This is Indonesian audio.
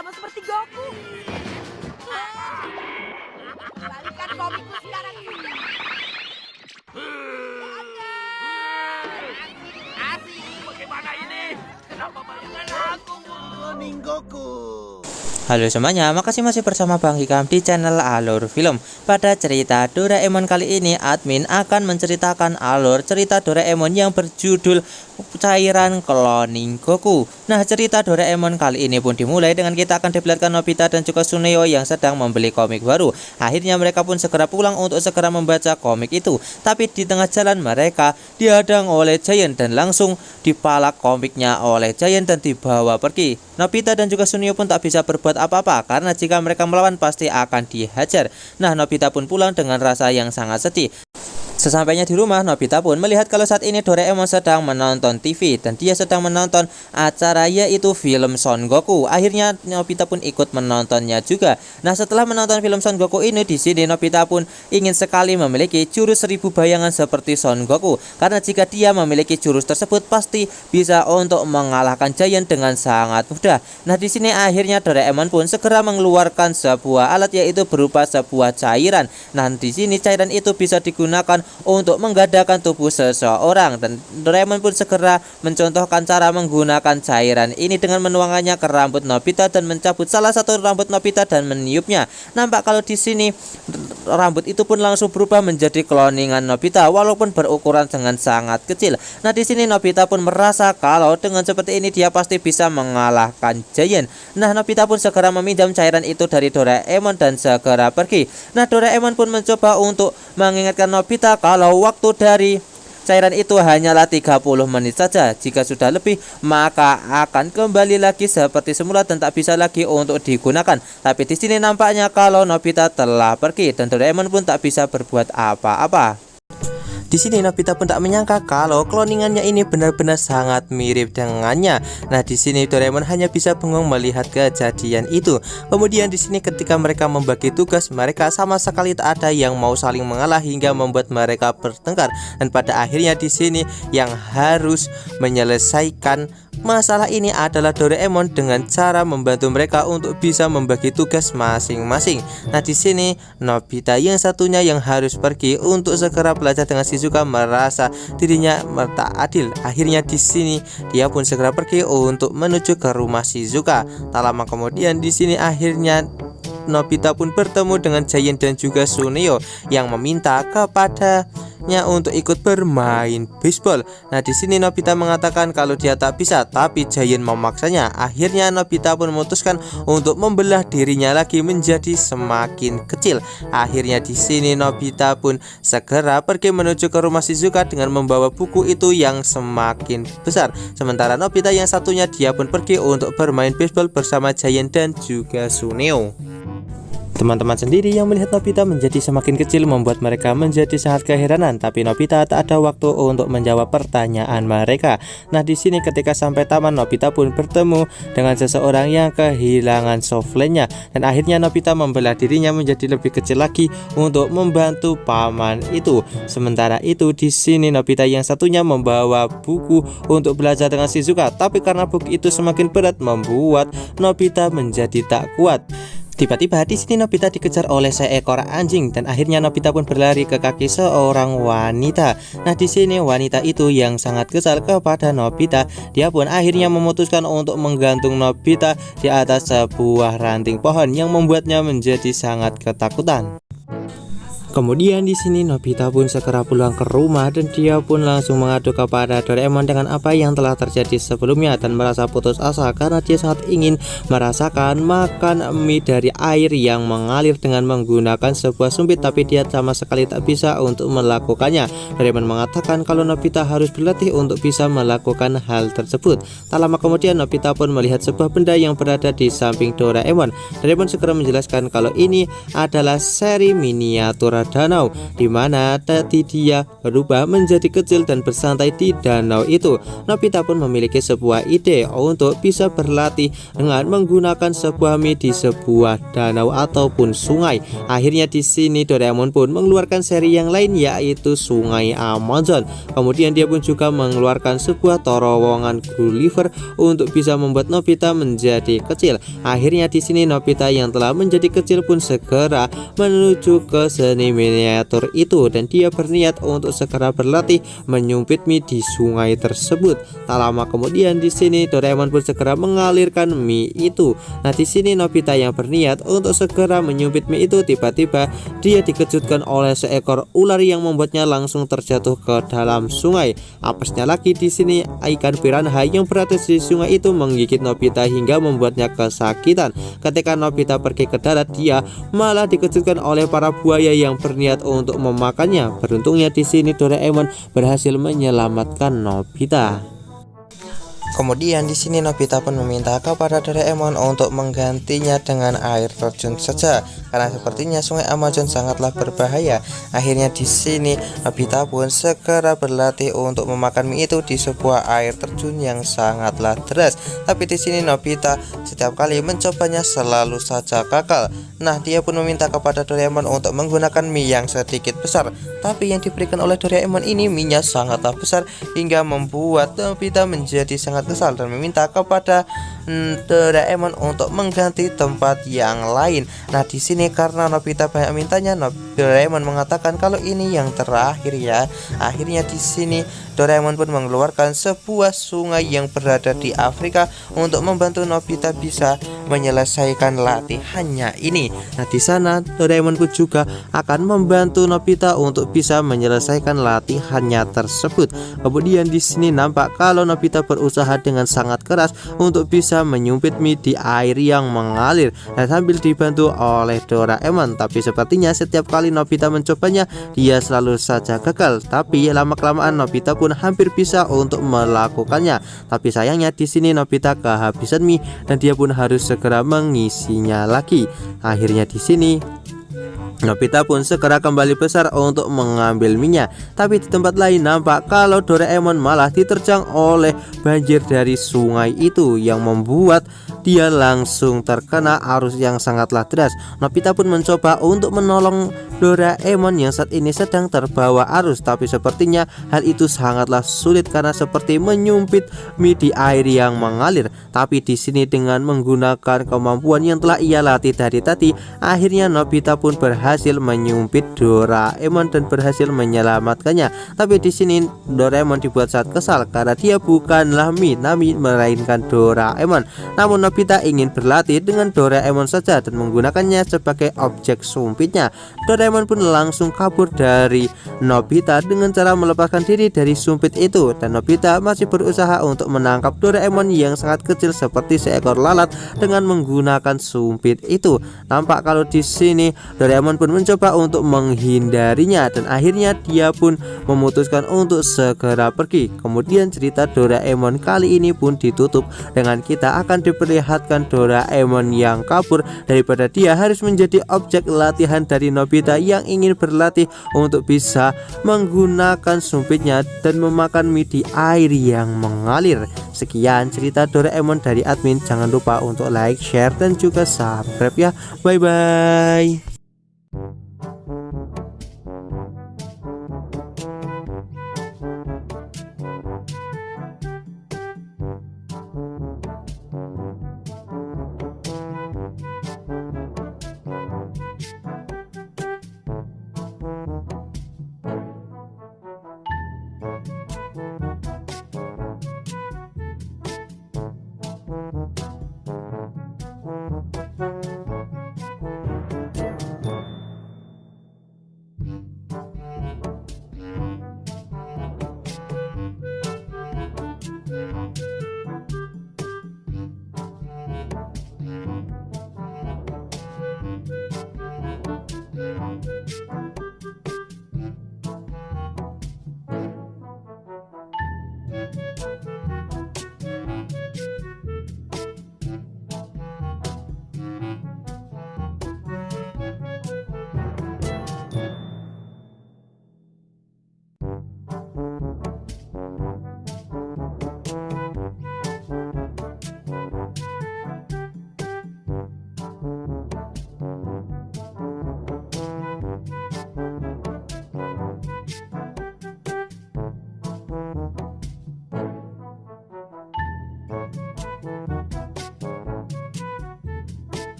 sama seperti Goku. Balikan komikku sekarang juga. Asik, bagaimana ini? Kenapa bayangan aku? Cloning Goku. Halo semuanya, makasih masih bersama Bang Hikam di channel Alur Film. Pada cerita Doraemon kali ini, admin akan menceritakan alur cerita Doraemon yang berjudul Cairan Cloning Goku. Nah, cerita Doraemon kali ini pun dimulai dengan kita akan diperlihatkan Nobita dan juga Suneo yang sedang membeli komik baru. Akhirnya mereka pun segera pulang untuk segera membaca komik itu. Tapi di tengah jalan mereka dihadang oleh Giant dan langsung dipalak komiknya oleh Giant dan dibawa pergi. Nobita dan juga Suneo pun tak bisa berbuat apa-apa karena jika mereka melawan pasti akan dihajar. Nah, Nobita pun pulang dengan rasa yang sangat sedih. Sesampainya di rumah, Nobita pun melihat kalau saat ini Doraemon sedang menonton TV dan dia sedang menonton acara yaitu film Son Goku. Akhirnya Nobita pun ikut menontonnya juga. Nah, setelah menonton film Son Goku ini, di sini Nobita pun ingin sekali memiliki jurus 1000 bayangan seperti Son Goku. Karena jika dia memiliki jurus tersebut pasti bisa untuk mengalahkan Giant dengan sangat mudah. Nah, di sini akhirnya Doraemon pun segera mengeluarkan sebuah alat yaitu berupa sebuah cairan. Nah, di sini cairan itu bisa digunakan untuk menggadahkan tubuh seseorang dan Doraemon pun segera mencontohkan cara menggunakan cairan ini dengan menuangkannya ke rambut Nobita dan mencabut salah satu rambut Nobita dan meniupnya. Nampak kalau di sini rambut itu pun langsung berubah menjadi kloningan Nobita walaupun berukuran dengan sangat kecil. Nah, di sini Nobita pun merasa kalau dengan seperti ini dia pasti bisa mengalahkan Giant. Nah, Nobita pun segera meminjam cairan itu dari Doraemon dan segera pergi. Nah, Doraemon pun mencoba untuk mengingatkan Nobita kalau waktu dari cairan itu hanyalah 30 menit saja. Jika sudah lebih maka akan kembali lagi seperti semula dan tak bisa lagi untuk digunakan. Tapi di sini nampaknya kalau Nobita telah pergi dan Doraemon pun tak bisa berbuat apa-apa. Di sini Nobita pun tak menyangka kalau kloningannya ini benar-benar sangat mirip dengannya. Nah, di sini Doraemon hanya bisa bengong melihat kejadian itu. Kemudian di sini ketika mereka membagi tugas, mereka sama sekali tak ada yang mau saling mengalah hingga membuat mereka bertengkar. Dan pada akhirnya di sini yang harus menyelesaikan masalah ini adalah Doraemon dengan cara membantu mereka untuk bisa membagi tugas masing-masing. Nah, di sini Nobita yang satunya yang harus pergi untuk segera belajar dengan Shizuka merasa dirinya tak adil. Akhirnya di sini dia pun segera pergi untuk menuju ke rumah Shizuka. Tak lama kemudian di sini akhirnya Nobita pun bertemu dengan Giant dan juga Suneo yang meminta kepadanya untuk ikut bermain baseball. Nah, di sini Nobita mengatakan kalau dia tak bisa, tapi Giant memaksanya. Akhirnya Nobita pun memutuskan untuk membelah dirinya lagi menjadi semakin kecil. Akhirnya di sini Nobita pun segera pergi menuju ke rumah Shizuka dengan membawa buku itu yang semakin besar. Sementara Nobita yang satunya dia pun pergi untuk bermain baseball bersama Giant dan juga Suneo. Teman-teman sendiri yang melihat Nobita menjadi semakin kecil membuat mereka menjadi sangat keheranan, tapi Nobita tak ada waktu untuk menjawab pertanyaan mereka. Nah, di sini ketika sampai taman, Nobita pun bertemu dengan seseorang yang kehilangan softlandnya dan akhirnya Nobita membelah dirinya menjadi lebih kecil lagi untuk membantu paman itu. Sementara itu di sini Nobita yang satunya membawa buku untuk belajar dengan Shizuka, tapi karena buku itu semakin berat membuat Nobita menjadi tak kuat. Tiba-tiba di sini Nobita dikejar oleh seekor anjing dan akhirnya Nobita pun berlari ke kaki seorang wanita. Nah, di sini wanita itu yang sangat kesal kepada Nobita, dia pun akhirnya memutuskan untuk menggantung Nobita di atas sebuah ranting pohon yang membuatnya menjadi sangat ketakutan. Kemudian di sini Nobita pun segera pulang ke rumah dan dia pun langsung mengadu kepada Doraemon dengan apa yang telah terjadi sebelumnya dan merasa putus asa karena dia sangat ingin merasakan makan mie dari air yang mengalir dengan menggunakan sebuah sumpit, tapi dia sama sekali tak bisa untuk melakukannya. Doraemon mengatakan kalau Nobita harus berlatih untuk bisa melakukan hal tersebut. Tak lama kemudian Nobita pun melihat sebuah benda yang berada di samping Doraemon. Doraemon segera menjelaskan kalau ini adalah seri miniatur antara danau, di mana tadi dia berubah menjadi kecil dan bersantai di danau itu. Nobita pun memiliki sebuah ide untuk bisa berlatih dengan menggunakan sebuah mie di sebuah danau ataupun sungai. Akhirnya di sini Doraemon pun mengeluarkan seri yang lain, yaitu Sungai Amazon. Kemudian dia pun juga mengeluarkan sebuah terowongan Gulliver untuk bisa membuat Nobita menjadi kecil. Akhirnya di sini Nobita yang telah menjadi kecil pun segera menuju ke seni miniatur itu, dan dia berniat untuk segera berlatih menyumpit mie di sungai tersebut. Tak lama kemudian di sini Doraemon pun segera mengalirkan mie itu. Nah, di sini Nobita yang berniat untuk segera menyumpit mie itu, tiba-tiba dia dikejutkan oleh seekor ular yang membuatnya langsung terjatuh ke dalam sungai. Apesnya lagi di sini ikan piranha yang berada di sungai itu menggigit Nobita hingga membuatnya kesakitan. Ketika Nobita pergi ke darat, dia malah dikejutkan oleh para buaya yang berniat untuk memakannya. Beruntungnya di sini Doraemon berhasil menyelamatkan Nobita. Kemudian di sini Nobita pun meminta kepada Doraemon untuk menggantinya dengan air terjun saja, karena sepertinya sungai Amazon sangatlah berbahaya. Akhirnya di sini Nobita pun segera berlatih untuk memakan mie itu di sebuah air terjun yang sangatlah deras. Tapi di sini Nobita setiap kali mencobanya selalu saja gagal. Nah, dia pun meminta kepada Doraemon untuk menggunakan mie yang sedikit besar. Tapi yang diberikan oleh Doraemon ini mie-nya sangatlah besar hingga membuat Nobita menjadi sangat kesal dan meminta kepada Doraemon untuk mengganti tempat yang lain. Nah, di sini karena Nobita banyak mintanya, Doraemon mengatakan kalau ini yang terakhir ya. Akhirnya di sini Doraemon pun mengeluarkan sebuah sungai yang berada di Afrika untuk membantu Nobita bisa menyelesaikan latihannya ini. Nah, di sana Doraemon pun juga akan membantu Nobita untuk bisa menyelesaikan latihannya tersebut. Kemudian di sini nampak kalau Nobita berusaha dengan sangat keras untuk bisa menyumpit mie di air yang mengalir dan sambil dibantu oleh Doraemon. Tapi sepertinya setiap kali Nobita mencobanya, dia selalu saja gagal. Tapi lama-kelamaan Nobita pun hampir bisa untuk melakukannya. Tapi sayangnya di sini Nobita kehabisan mie dan dia pun harus segera mengisinya lagi. Akhirnya di sini Nobita pun segera kembali besar untuk mengambil minyak. Tapi di tempat lain nampak kalau Doraemon malah diterjang oleh banjir dari sungai itu yang membuat dia langsung terkena arus yang sangatlah deras. Nobita pun mencoba untuk menolong Doraemon yang saat ini sedang terbawa arus, tapi sepertinya hal itu sangatlah sulit karena seperti menyumpit mie di air yang mengalir. Tapi di sini dengan menggunakan kemampuan yang telah ia latih dari tadi, akhirnya Nobita pun berhasil menyumpit Doraemon dan berhasil menyelamatkannya. Tapi di sini Doraemon dibuat sangat kesal karena dia bukanlah Minami melainkan Doraemon. Namun Nobita ingin berlatih dengan Doraemon saja dan menggunakannya sebagai objek sumpitnya. Doraemon pun langsung kabur dari Nobita dengan cara melepaskan diri dari sumpit itu, dan Nobita masih berusaha untuk menangkap Doraemon yang sangat kecil seperti seekor lalat dengan menggunakan sumpit itu. Nampak kalau di sini Doraemon pun mencoba untuk menghindarinya dan akhirnya dia pun memutuskan untuk segera pergi. Kemudian cerita Doraemon kali ini pun ditutup dengan kita akan diperlihatkan Doraemon yang kabur daripada dia harus menjadi objek latihan dari Nobita yang ingin berlatih untuk bisa menggunakan sumpitnya dan memakan mie di air yang mengalir. Sekian cerita Doraemon dari admin. Jangan lupa untuk like, share, dan juga subscribe ya. Bye bye.